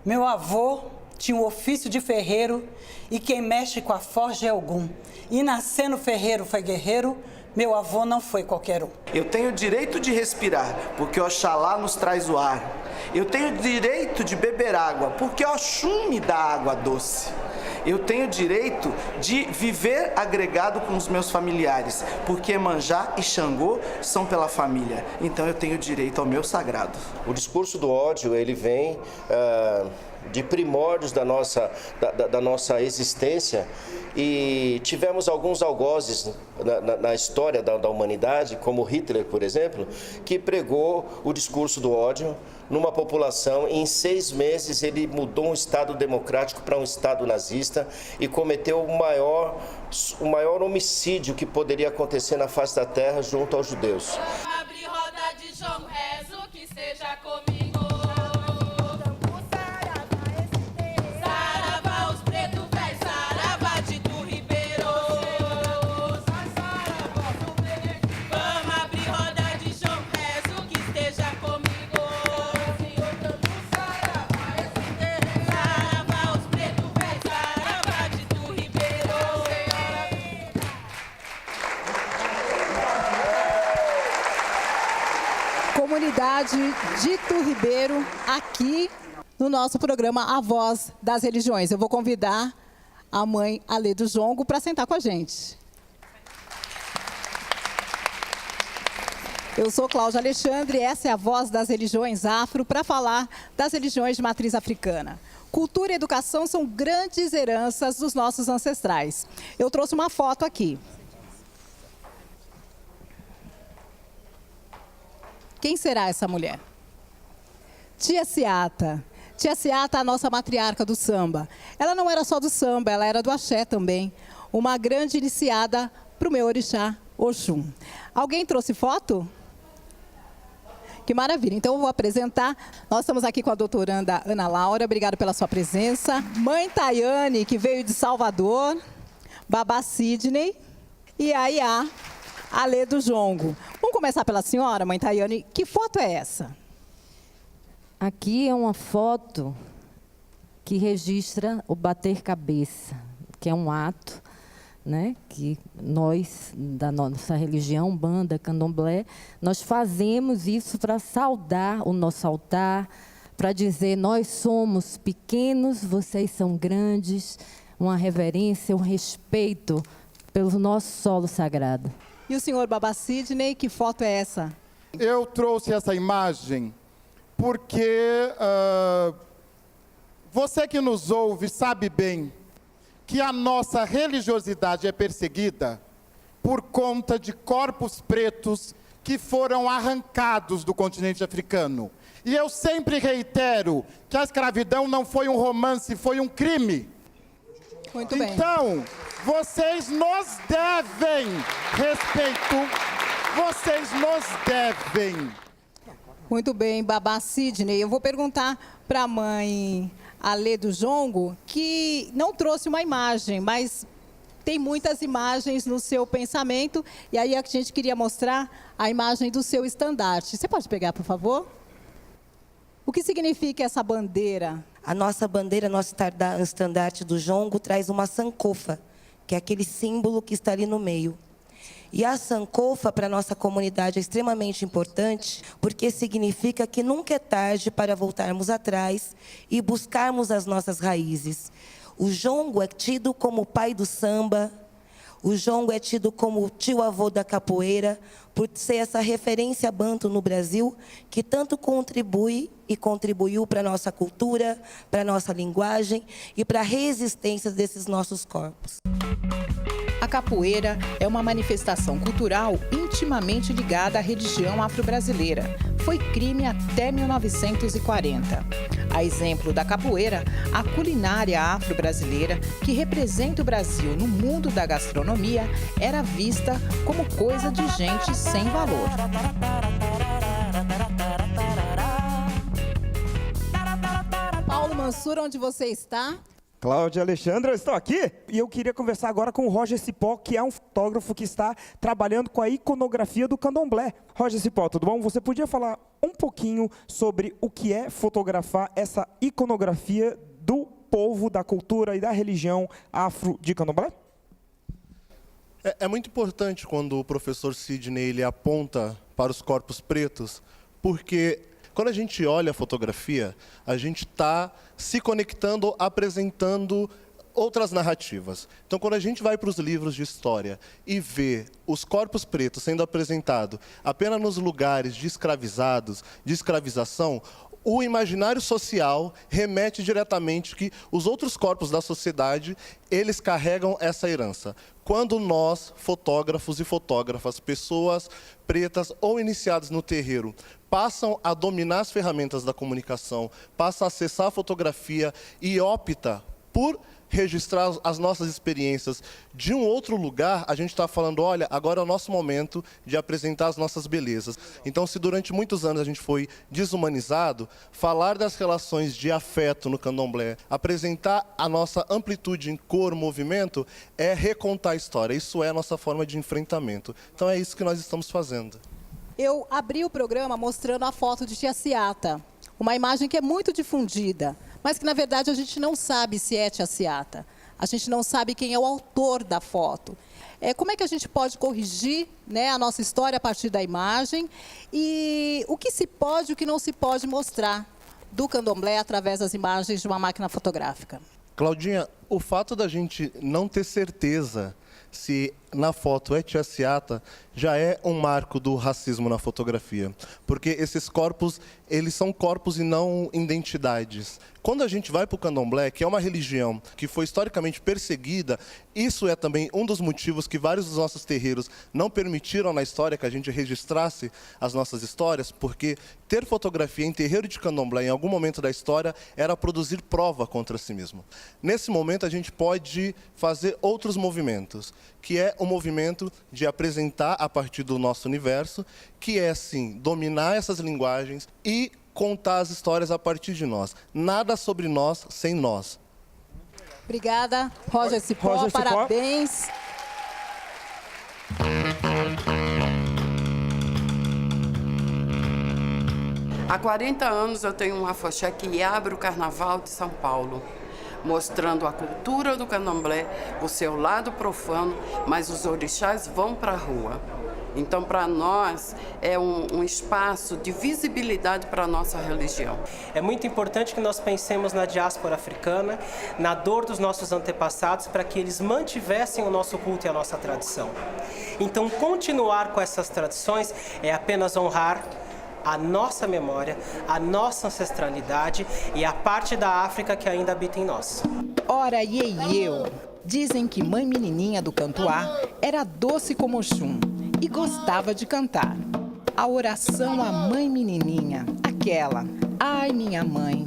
Meu avô tinha um ofício de ferreiro e quem mexe com a forja é algum. E nascendo ferreiro foi guerreiro, meu avô não foi qualquer um. Eu tenho o direito de respirar, porque Oxalá nos traz o ar. Eu tenho o direito de beber água, porque Oxum me dá água doce. Eu tenho o direito de viver agregado com os meus familiares, porque Iemanjá e Xangô são pela família. Então eu tenho direito ao meu sagrado. O discurso do ódio, ele vem de primórdios da nossa existência, e tivemos alguns algozes na história da humanidade, como Hitler, por exemplo, que pregou o discurso do ódio numa população, e em 6 meses ele mudou um Estado democrático para um Estado nazista e cometeu o maior homicídio que poderia acontecer na face da terra junto aos judeus. Abre roda de João, rezo que seja comigo. Saravá os pretos véis, saravá de Tu Ribeiro. Vamos abrir roda de João, rezo que esteja comigo. Saravá os pretos véis, saravá de Tu Ribeiro. Comunidade de Tu Ribeiro, aqui no nosso programa A Voz das Religiões. Eu vou convidar a mãe Alê do Jongo para sentar com a gente. Eu sou Cláudia Alexandre, essa é a Voz das Religiões Afro, para falar das religiões de matriz africana. Cultura e educação são grandes heranças dos nossos ancestrais. Eu trouxe uma foto aqui. Quem será essa mulher? Tia Ciata. Tia Ciata, a nossa matriarca do samba. Ela não era só do samba, ela era do axé também. Uma grande iniciada para o meu orixá, Oxum. Alguém trouxe foto? Que maravilha. Então eu vou apresentar. Nós estamos aqui com a doutoranda Ana Laura. Obrigada pela sua presença. Mãe Tayane, que veio de Salvador. Babá Sidney. E a Iá, Alê do Jongo. Vamos começar pela senhora, mãe Tayane. Que foto é essa? Aqui é uma foto que registra o bater cabeça, que é um ato, né, que nós, da nossa religião, Umbanda, Candomblé, nós fazemos isso para saudar o nosso altar, para dizer, nós somos pequenos, vocês são grandes, uma reverência, um respeito pelo nosso solo sagrado. E o senhor Babá Sidney, que foto é essa? Eu trouxe essa imagem porque você que nos ouve sabe bem que a nossa religiosidade é perseguida por conta de corpos pretos que foram arrancados do continente africano. E eu sempre reitero que a escravidão não foi um romance, foi um crime. Muito bem. Então, vocês nos devem respeito, vocês nos devem. Muito bem, Babá Sidney. Eu vou perguntar para a mãe Alê do Jongo, que não trouxe uma imagem, mas tem muitas imagens no seu pensamento. E aí a gente queria mostrar a imagem do seu estandarte. Você pode pegar, por favor? O que significa essa bandeira? A nossa bandeira, nosso estandarte do Jongo, traz uma sankofa, que é aquele símbolo que está ali no meio. E a sankofa, para a nossa comunidade, é extremamente importante, porque significa que nunca é tarde para voltarmos atrás e buscarmos as nossas raízes. O jongo é tido como o pai do samba, o jongo é tido como o tio-avô da capoeira, por ser essa referência banto no Brasil, que tanto contribui e contribuiu para a nossa cultura, para a nossa linguagem e para a resistência desses nossos corpos. A capoeira é uma manifestação cultural intimamente ligada à religião afro-brasileira. Foi crime até 1940. A exemplo da capoeira, a culinária afro-brasileira, que representa o Brasil no mundo da gastronomia, era vista como coisa de gente sem valor. Paulo Mansur, onde você está? Cláudia Alexandre, eu estou aqui e eu queria conversar agora com o Roger Cipó, que é um fotógrafo que está trabalhando com a iconografia do candomblé. Roger Cipó, tudo bom? Você podia falar um pouquinho sobre o que é fotografar essa iconografia do povo, da cultura e da religião afro de Candomblé? É muito importante quando o professor Sidney ele aponta para os corpos pretos, porque quando a gente olha a fotografia, a gente está se conectando, apresentando outras narrativas. Então, quando a gente vai para os livros de história e vê os corpos pretos sendo apresentados apenas nos lugares de escravizados, de escravização, o imaginário social remete diretamente que os outros corpos da sociedade, eles carregam essa herança. Quando nós, fotógrafos e fotógrafas, pessoas pretas ou iniciadas no terreiro, passam a dominar as ferramentas da comunicação, passam a acessar a fotografia e opta por registrar as nossas experiências de um outro lugar, a gente está falando, olha, agora é o nosso momento de apresentar as nossas belezas. Então, se durante muitos anos a gente foi desumanizado, falar das relações de afeto no candomblé, apresentar a nossa amplitude em cor, movimento, é recontar a história. Isso é a nossa forma de enfrentamento. Então, é isso que nós estamos fazendo. Eu abri o programa mostrando a foto de Tia Ciata, uma imagem que é muito difundida, mas que, na verdade, a gente não sabe se é Tia Ciata. A gente não sabe quem é o autor da foto. Como é que a gente pode corrigir, né, a nossa história a partir da imagem e o que se pode e o que não se pode mostrar do candomblé através das imagens de uma máquina fotográfica? Claudinha, o fato da gente não ter certeza se na foto é Tia Ciata, já é um marco do racismo na fotografia. Porque esses corpos, eles são corpos e não identidades. Quando a gente vai para o candomblé, que é uma religião que foi historicamente perseguida, isso é também um dos motivos que vários dos nossos terreiros não permitiram na história que a gente registrasse as nossas histórias, porque ter fotografia em terreiro de candomblé, em algum momento da história, era produzir prova contra si mesmo. Nesse momento, a gente pode fazer outros movimentos, que é o movimento de apresentar a partir do nosso universo, que é, sim, dominar essas linguagens e contar as histórias a partir de nós. Nada sobre nós sem nós. Obrigada, Roger Cipó, parabéns. Há 40 anos eu tenho um afoxé que abre o Carnaval de São Paulo, mostrando a cultura do candomblé, o seu lado profano, mas os orixás vão para a rua. Então, para nós, é um espaço de visibilidade para a nossa religião. É muito importante que nós pensemos na diáspora africana, na dor dos nossos antepassados, para que eles mantivessem o nosso culto e a nossa tradição. Então, continuar com essas tradições é apenas honrar a nossa memória, a nossa ancestralidade e a parte da África que ainda habita em nós. Ora, eu. Dizem que mãe menininha do Cantuá era doce como Oxum e gostava de cantar. A oração à mãe menininha, aquela, ai minha mãe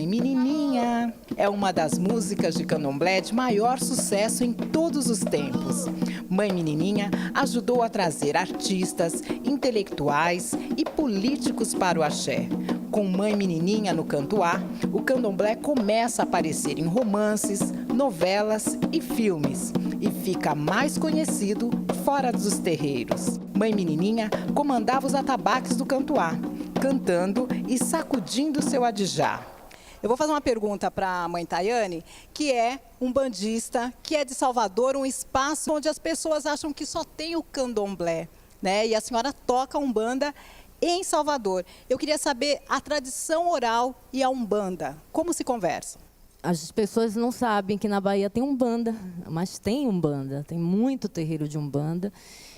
menininha, é uma das músicas de candomblé de maior sucesso em todos os tempos. Mãe Menininha ajudou a trazer artistas, intelectuais e políticos para o axé. Com Mãe Menininha no Cantuá, o candomblé começa a aparecer em romances, novelas e filmes e fica mais conhecido fora dos terreiros. Mãe Menininha comandava os atabaques do Cantuá, cantando e sacudindo seu adijá. Eu vou fazer uma pergunta para a mãe Tayane, que é um bandista, que é de Salvador, um espaço onde as pessoas acham que só tem o candomblé, né? E a senhora toca umbanda em Salvador. Eu queria saber a tradição oral e a umbanda, como se conversa? As pessoas não sabem que na Bahia tem umbanda, mas tem umbanda, tem muito terreiro de umbanda.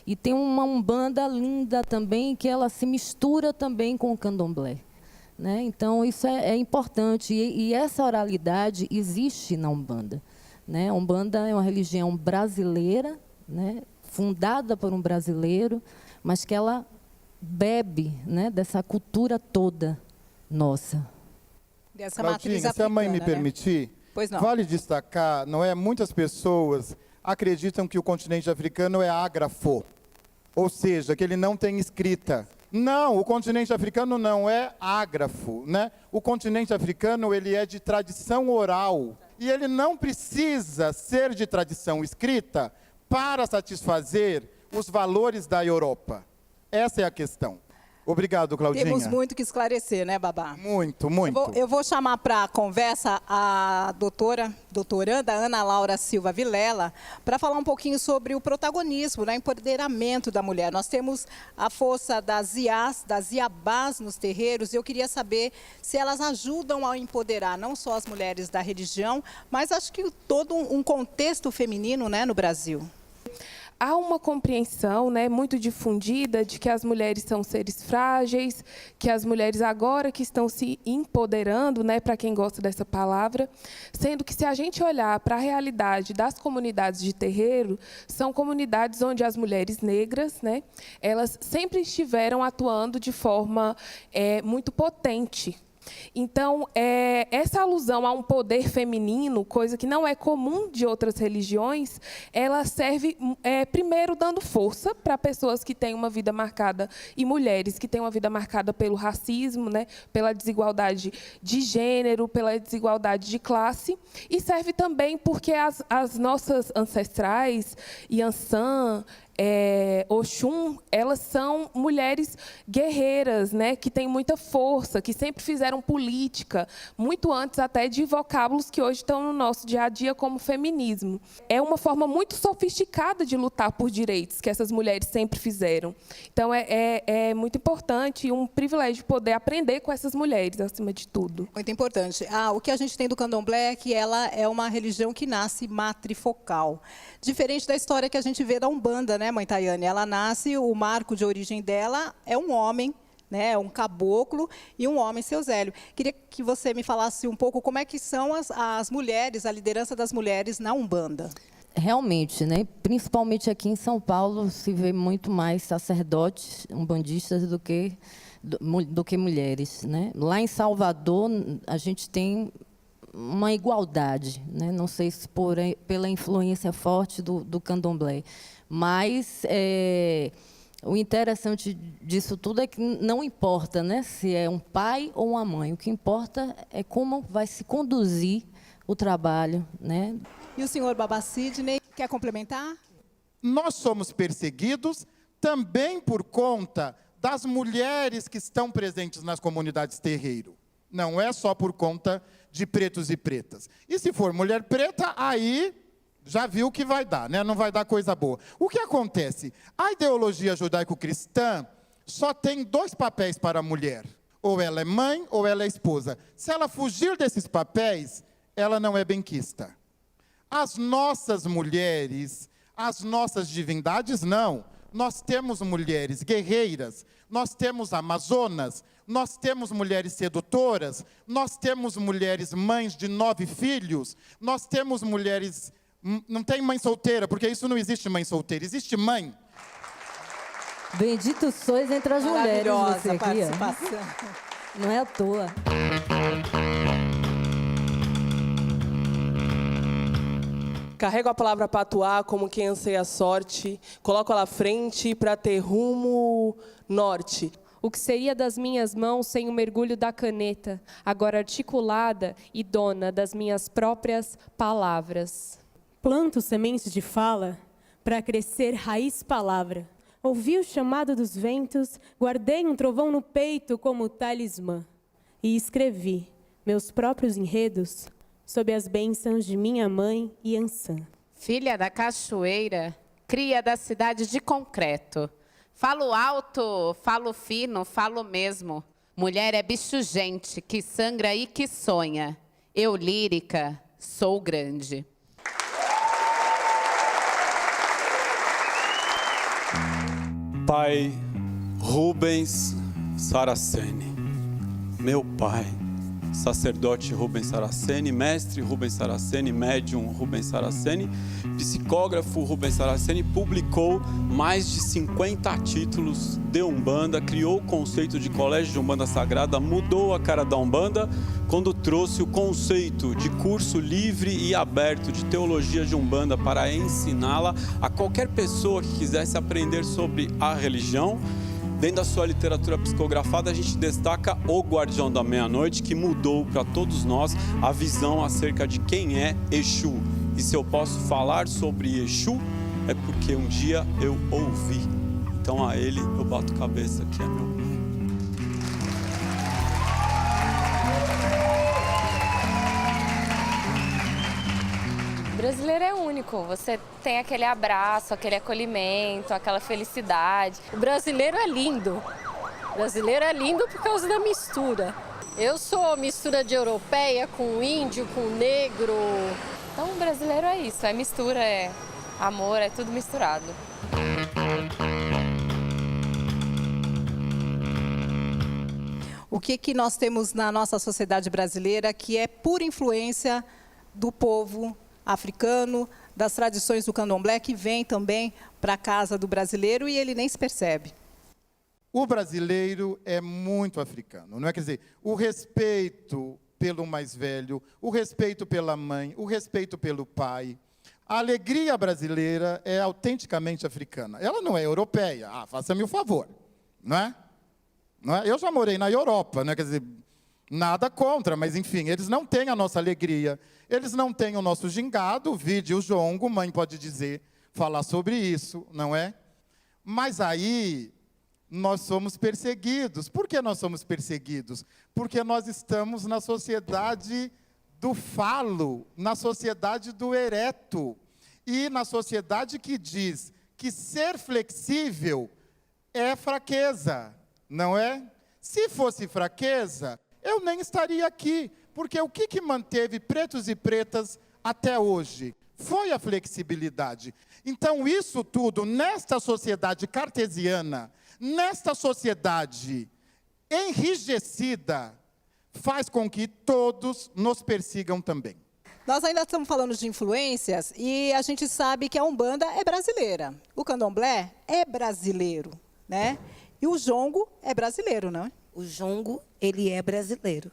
E tem uma umbanda linda também, que ela se mistura também com o candomblé. Né? Então, isso é importante. E essa oralidade existe na Umbanda. Né? A Umbanda é uma religião brasileira, né? Fundada por um brasileiro, mas que ela bebe, né, dessa cultura toda nossa. Dessa Claudinha, matriz africana, se a mãe me né? permitir, Pois não. Vale destacar, não é? Muitas pessoas acreditam que o continente africano é ágrafo, ou seja, que ele não tem escrita. Não, o continente africano não é ágrafo, né? O continente africano, ele é de tradição oral. E ele não precisa ser de tradição escrita para satisfazer os valores da Europa. Essa é a questão. Obrigado, Claudinha. Temos muito que esclarecer, né, Babá? Muito, muito. Eu vou chamar para a conversa a doutoranda Ana Laura Silva Vilela, para falar um pouquinho sobre o protagonismo, né, empoderamento da mulher. Nós temos a força das iabás nos terreiros, e eu queria saber se elas ajudam a empoderar não só as mulheres da religião, mas acho que todo um contexto feminino, né, no Brasil. Há uma compreensão, né, muito difundida de que as mulheres são seres frágeis, que as mulheres agora que estão se empoderando, né, para quem gosta dessa palavra, sendo que se a gente olhar para a realidade das comunidades de terreiro, são comunidades onde as mulheres negras, né, elas sempre estiveram atuando de forma muito potente. Então, essa alusão a um poder feminino, coisa que não é comum de outras religiões, ela serve, primeiro, dando força para pessoas que têm uma vida marcada, e mulheres que têm uma vida marcada pelo racismo, né, pela desigualdade de gênero, pela desigualdade de classe, e serve também porque as nossas ancestrais, Yansan, Oxum, elas são mulheres guerreiras, né, que têm muita força, que sempre fizeram política, muito antes até de vocábulos que hoje estão no nosso dia a dia, como feminismo. É uma forma muito sofisticada de lutar por direitos que essas mulheres sempre fizeram. Então, é muito importante e um privilégio poder aprender com essas mulheres, acima de tudo. Muito importante. O que a gente tem do candomblé é que ela é uma religião que nasce matrifocal. Diferente da história que a gente vê da Umbanda, né, mãe Tayane? Ela nasce, o marco de origem dela é um homem, né, um caboclo e um homem, seu Zélio. Queria que você me falasse um pouco como é que são as mulheres, a liderança das mulheres na Umbanda. Realmente, né, principalmente aqui em São Paulo, se vê muito mais sacerdotes umbandistas do que mulheres, né? Lá em Salvador, a gente tem uma igualdade, né? Não sei se pela influência forte do candomblé, mas o interessante disso tudo é que não importa, né, se é um pai ou uma mãe, o que importa é como vai se conduzir o trabalho, né? E o senhor Babá Sidney, quer complementar? Nós somos perseguidos também por conta das mulheres que estão presentes nas comunidades terreiro. Não é só por conta de pretos e pretas. E se for mulher preta, aí já viu o que vai dar, né? Não vai dar coisa boa. O que acontece? A ideologia judaico-cristã só tem 2 papéis para a mulher. Ou ela é mãe, ou ela é esposa. Se ela fugir desses papéis, ela não é benquista. As nossas mulheres, as nossas divindades, não. Nós temos mulheres guerreiras, nós temos amazonas, nós temos mulheres sedutoras, nós temos mulheres mães de 9 filhos, nós temos mulheres... Não tem mãe solteira, porque isso não existe mãe solteira, existe mãe. Bendito sois entre as mulheres, você aqui, participação. Não é à toa. Carrego a palavra patuá como quem anseia a sorte, coloco ela à frente para ter rumo norte. O que seria das minhas mãos sem o mergulho da caneta, agora articulada e dona das minhas próprias palavras? Planto sementes de fala para crescer raiz palavra. Ouvi o chamado dos ventos, guardei um trovão no peito como talismã. E escrevi meus próprios enredos sob as bênçãos de minha mãe Yansan. Filha da cachoeira, cria da cidade de concreto. Falo alto, falo fino, falo mesmo. Mulher é bicho gente, que sangra e que sonha. Eu, lírica, sou grande. Pai Rubens Saraceni, meu pai, sacerdote Rubens Saraceni, mestre Rubens Saraceni, médium Rubens Saraceni, psicógrafo Rubens Saraceni, publicou mais de 50 títulos de Umbanda, criou o conceito de colégio de Umbanda Sagrada, mudou a cara da Umbanda quando trouxe o conceito de curso livre e aberto de teologia de Umbanda para ensiná-la a qualquer pessoa que quisesse aprender sobre a religião. Dentro da sua literatura psicografada, a gente destaca O Guardião da Meia-Noite, que mudou para todos nós a visão acerca de quem é Exu. E se eu posso falar sobre Exu, é porque um dia eu ouvi. Então a ele eu bato cabeça, que é meu pai. brasileiro é único. Você tem aquele abraço, aquele acolhimento, aquela felicidade. O brasileiro é lindo. O brasileiro é lindo por causa da mistura. Eu sou mistura de europeia com índio, com negro. Então, o brasileiro é isso, é mistura, é amor, é tudo misturado. O que nós temos na nossa sociedade brasileira que é pura influência do povo africano, das tradições do candomblé, que vem também para a casa do brasileiro e ele nem se percebe. O brasileiro é muito africano, não é? Quer dizer, o respeito pelo mais velho, o respeito pela mãe, o respeito pelo pai. A alegria brasileira é autenticamente africana. Ela não é europeia. Faça-me o favor, não é? Não é? Eu já morei na Europa, né? Quer dizer, nada contra, mas enfim, eles não têm a nossa alegria, eles não têm o nosso gingado, vide o jongo, mãe pode dizer, falar sobre isso, não é? Mas aí nós somos perseguidos. Por que nós somos perseguidos? Porque nós estamos na sociedade do falo, na sociedade do ereto, e na sociedade que diz que ser flexível é fraqueza, não é? Se fosse fraqueza, eu nem estaria aqui, porque o que manteve pretos e pretas até hoje? Foi a flexibilidade. Então, isso tudo, nesta sociedade cartesiana, nesta sociedade enrijecida, faz com que todos nos persigam também. Nós ainda estamos falando de influências e a gente sabe que a Umbanda é brasileira. O candomblé é brasileiro, né? E o jongo é brasileiro, não é? O jongo, ele é brasileiro.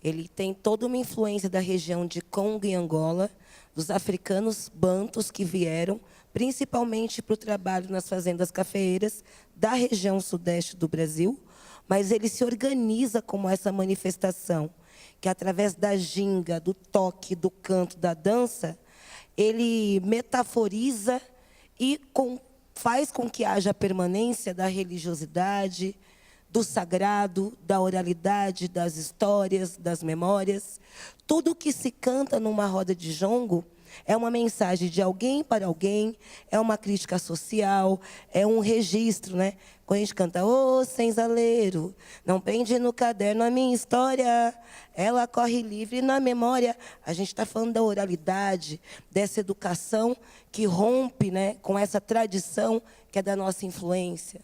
Ele tem toda uma influência da região de Congo e Angola, dos africanos bantus que vieram, principalmente para o trabalho nas fazendas cafeeiras da região sudeste do Brasil, mas ele se organiza como essa manifestação, que através da ginga, do toque, do canto, da dança, ele metaforiza e faz com que haja a permanência da religiosidade, do sagrado, da oralidade, das histórias, das memórias. Tudo que se canta numa roda de jongo é uma mensagem de alguém para alguém, é uma crítica social, é um registro, né? Quando a gente canta, ô senzaleiro, não prende no caderno a minha história, ela corre livre na memória. A gente está falando da oralidade, dessa educação que rompe, né, com essa tradição que é da nossa influência.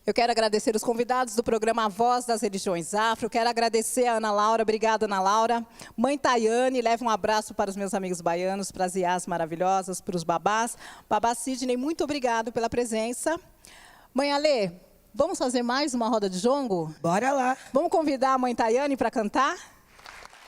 Eu quero agradecer os convidados do programa A Voz das Religiões Afro. Quero agradecer a Ana Laura. Obrigada, Ana Laura. Mãe Tayane, leve um abraço para os meus amigos baianos, para as iás maravilhosas, para os babás. Babá Sidney, muito obrigado pela presença. Mãe Alê, vamos fazer mais uma roda de jongo? Bora lá. Vamos convidar a Mãe Tayane para cantar?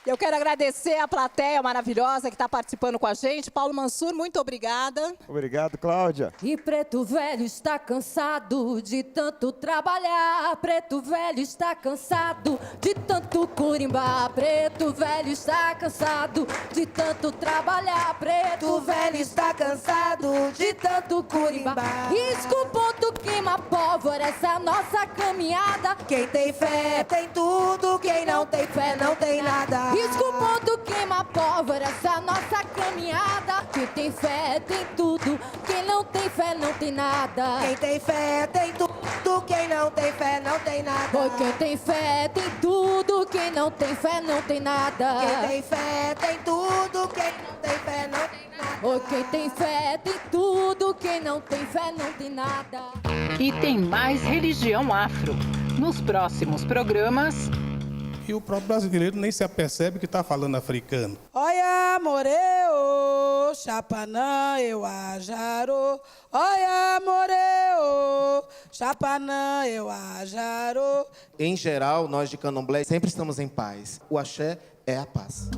Eu quero agradecer a plateia maravilhosa que está participando com a gente. Paulo Mansur, muito obrigada. Obrigado, Cláudia. E preto velho está cansado de tanto trabalhar. Preto velho está cansado de tanto curimbar. Preto velho está cansado de tanto trabalhar. Preto velho está cansado de tanto curimbar. Risco o ponto, queima pólvora, essa é a nossa caminhada. Quem tem fé tem tudo, quem não tem fé não tem nada. Risco o ponto, queima pólvora, essa é a nossa caminhada. Quem tem fé tem tudo, quem não tem fé não tem nada. Quem tem fé tem tudo, quem não tem fé não tem nada. Oi, quem tem fé tem tudo, quem não tem fé não tem nada. Quem tem fé tem tudo, quem não tem fé não tem nada. Oi, quem tem fé tem tudo, quem não tem fé não tem nada. E tem mais religião afro. Nos próximos programas... E o próprio brasileiro nem se apercebe que está falando africano. Olha, moreo, chapanã, eu ajaro. Olha, moreo, chapanã, eu ajaro. Em geral, nós de candomblé sempre estamos em paz. O axé é a paz.